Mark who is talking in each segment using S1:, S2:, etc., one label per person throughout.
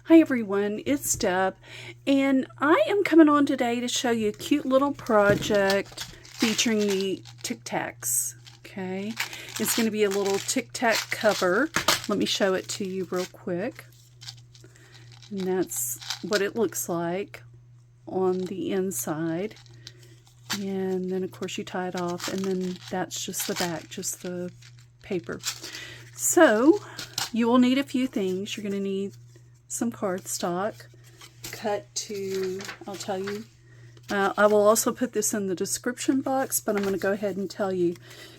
S1: Hi everyone, it's Deb, and I am coming on today to show you a cute little project featuring the Tic Tacs. Okay, it's going to be a little Tic Tac cover. Let me show it to you real quick. And that's what it looks like on the inside. And then of course you tie it off, and then that's just the back, just the paper. So you will need a few things. You're going to need some cardstock cut to, I'll tell you, I will also put this in the description box, but I'm going to go ahead and tell you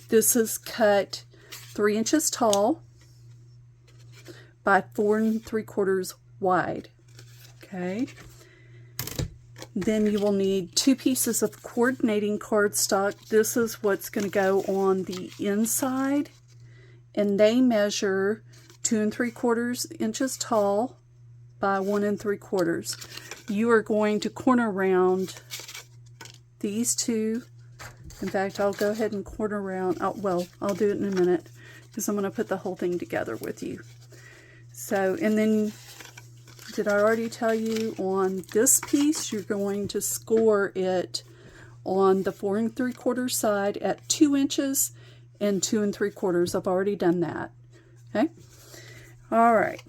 S1: this is cut 3 inches tall by 4 3/4 wide. Okay, then you will need 2 pieces of coordinating cardstock. This is what's going to go on the inside, and they measure 2 3/4 inches tall by 1 3/4. You are going to corner round these two. In fact, I'll go ahead and corner round. Well, I'll do it in a minute because I'm going to put the whole thing together with you. So, and then, did I already tell you on this piece, you're going to score it on the 4 3/4 side at 2 inches and 2 3/4. I've already done that. Okay. All right.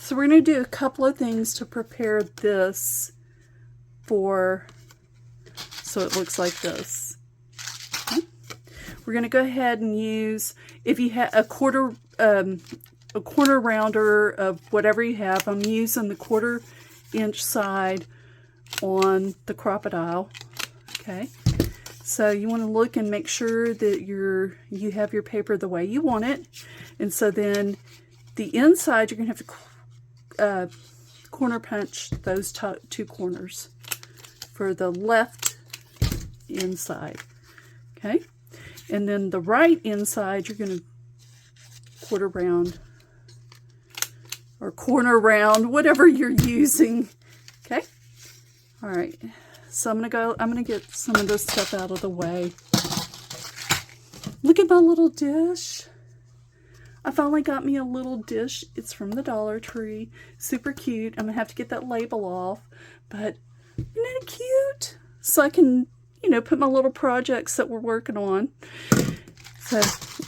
S1: So we're going to do a couple of things to prepare this for, so it looks like this. Okay. We're going to go ahead and use, if you have a corner rounder of whatever you have. I'm using the 1/4 inch side on the crocodile. Okay. So you want to look and make sure that you have your paper the way you want it. And so then the inside, you're going to have to corner punch those two corners for the left inside. Okay, and then the right inside, you're going to quarter round or corner round, whatever you're using. Okay, all right. So I'm going to get some of this stuff out of the way. Look at my little dish. I finally got me a little dish. It's from the Dollar Tree. Super cute. I'm going to have to get that label off. But isn't it cute? So I can, put my little projects that we're working on. So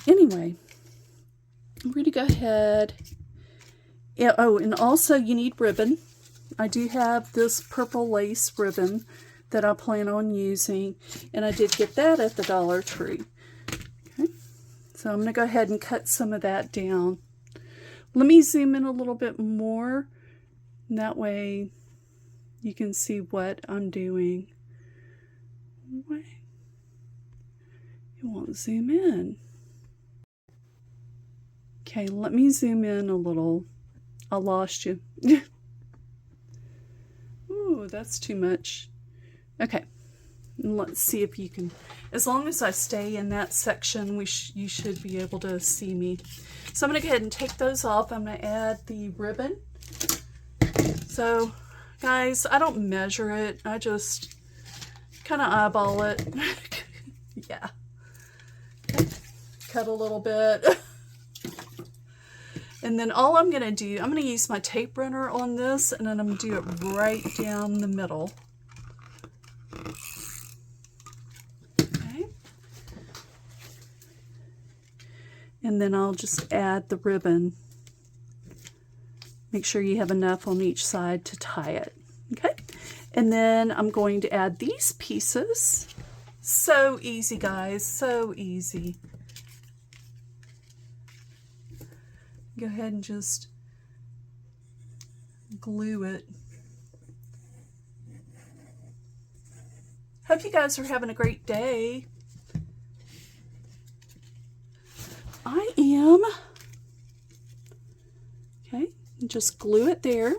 S1: anyway, I'm going to go ahead. Yeah, oh, and also you need ribbon. I do have this purple lace ribbon that I plan on using. And I did get that at the Dollar Tree. So I'm going to go ahead and cut some of that down. Let me zoom in a little bit more. And that way you can see what I'm doing. It won't zoom in. Okay, let me zoom in a little. I lost you. Ooh, that's too much. Okay. And let's see if you can, as long as I stay in that section, you should be able to see me. So I'm going to go ahead and take those off. I'm going to add the ribbon. So guys, I don't measure it. I just kind of eyeball it. Yeah. Cut a little bit. And then all I'm going to do, I'm going to use my tape runner on this, and then I'm going to do it right down the middle. And then I'll just add the ribbon. Make sure you have enough on each side to tie it. Okay? And then I'm going to add these pieces. So easy, guys. So easy. Go ahead and just glue it. Hope you guys are having a great day. I am. Okay, and just glue it there.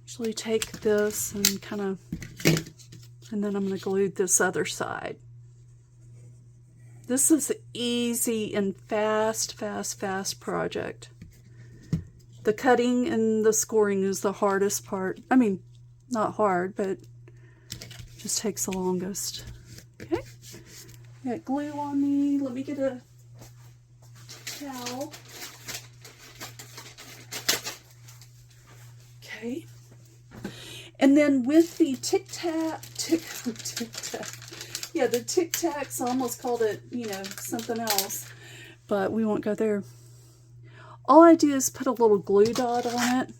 S1: Usually take this and and then I'm going to glue this other side. This is an easy and fast project. The cutting and the scoring is the hardest part. I mean, not hard, but just takes the longest. Okay. I got glue on me. Let me get a towel. Okay. And then with the Tic Tac, yeah, the Tic Tacs, I almost called it, you know, something else, but we won't go there. All I do is put a little glue dot on it.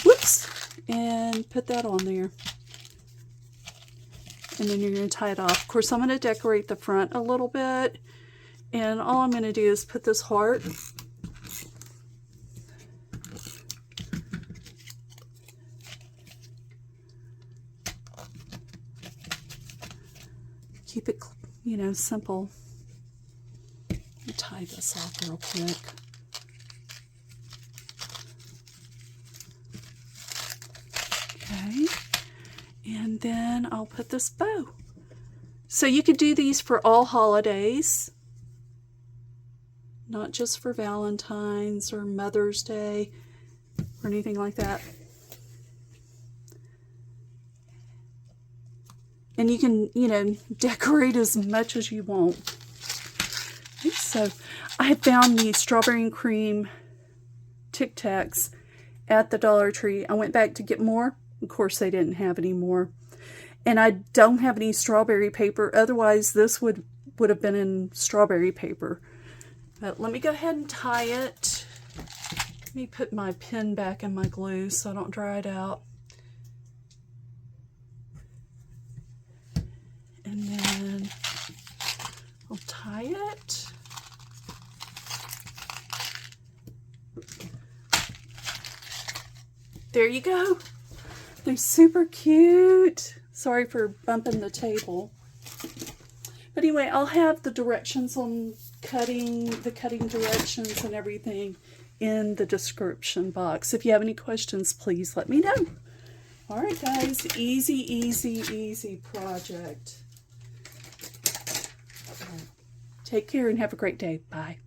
S1: Whoops! And put that on there. And then you're going to tie it off. Of course, I'm going to decorate the front a little bit. And all I'm going to do is put this heart. Keep it, you know, simple. Let me tie this off real quick. Okay. And then I'll put this bow. So you could do these for all holidays, not just for Valentine's or Mother's Day or anything like that. And you can, you know, decorate as much as you want. Okay, so I found these strawberry and cream Tic Tacs at the Dollar Tree. I went back to get more. Of course, they didn't have any more. And I don't have any strawberry paper. Otherwise, this would have been in strawberry paper. But let me go ahead and tie it. Let me put my pin back in my glue so I don't dry it out. And then I'll tie it. There you go. They're super cute. Sorry for bumping the table. But anyway, I'll have the directions on the cutting directions and everything in the description box. If you have any questions, please let me know. All right, guys. Easy, easy, easy project. Take care and have a great day. Bye.